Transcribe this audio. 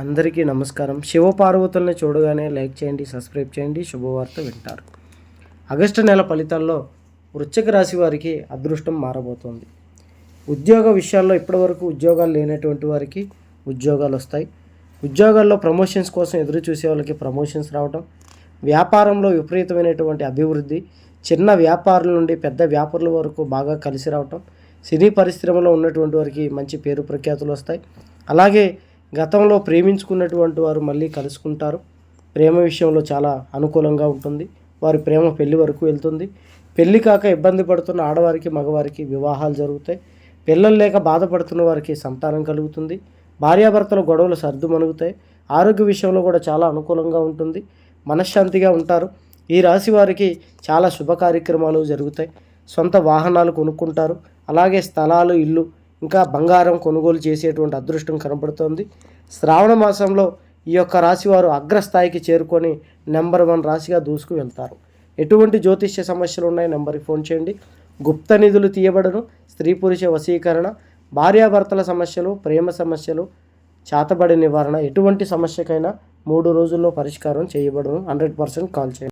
అందరికీ నమస్కారం. శివపార్వతుల్ని చూడగానే లైక్ చేయండి, సబ్స్క్రైబ్ చేయండి, శుభవార్త వింటారు. ఆగస్టు నెల ఫలితాల్లో వృశ్చిక రాశి వారికి అదృష్టం మారబోతోంది. ఉద్యోగ విషయాల్లో ఇప్పటివరకు ఉద్యోగాలు లేనటువంటి వారికి ఉద్యోగాలు వస్తాయి. ఉద్యోగాల్లో ప్రమోషన్స్ కోసం ఎదురు చూసే వాళ్ళకి ప్రమోషన్స్ రావడం, వ్యాపారంలో విపరీతమైనటువంటి అభివృద్ధి, చిన్న వ్యాపారుల నుండి పెద్ద వ్యాపారుల వరకు బాగా కలిసి రావటం, సినీ పరిశ్రమలో ఉన్నటువంటి వారికి మంచి పేరు ప్రఖ్యాతులు వస్తాయి. అలాగే గతంలో ప్రేమించుకున్నటువంటి వారు మళ్ళీ కలుసుకుంటారు. ప్రేమ విషయంలో చాలా అనుకూలంగా ఉంటుంది. వారి ప్రేమ పెళ్లి వరకు వెళ్తుంది. పెళ్లి కాక ఇబ్బంది పడుతున్న ఆడవారికి మగవారికి వివాహాలు జరుగుతాయి. పిల్లలు లేక బాధపడుతున్న వారికి సంతానం కలుగుతుంది. భార్యాభర్తల గొడవలు సర్దుమణుగుతాయి. ఆరోగ్య విషయంలో కూడా చాలా అనుకూలంగా ఉంటుంది. మనశ్శాంతిగా ఉంటారు. ఈ రాశి వారికి చాలా శుభ కార్యక్రమాలు జరుగుతాయి. సొంత వాహనాలు కొనుక్కుంటారు. అలాగే స్థలాలు, ఇల్లు, ఇంకా బంగారం కొనుగోలు చేసేటువంటి అదృష్టం కనబడుతోంది. శ్రావణ మాసంలో ఈ యొక్క రాశి వారు అగ్రస్థాయికి చేరుకొని నెంబర్ 1 రాశిగా దూసుకు వెళ్తారు. ఎటువంటి జ్యోతిష్య సమస్యలు ఉన్నాయి నెంబర్కి ఫోన్ చేయండి. గుప్త నిధులు తీయబడను, స్త్రీ పురుష వశీకరణ, భార్యాభర్తల సమస్యలు, ప్రేమ సమస్యలు, చాతబడి నివారణ, ఎటువంటి సమస్యకైనా 3 రోజుల్లో పరిష్కారం చేయబడను. 100% కాల్ చేయండి.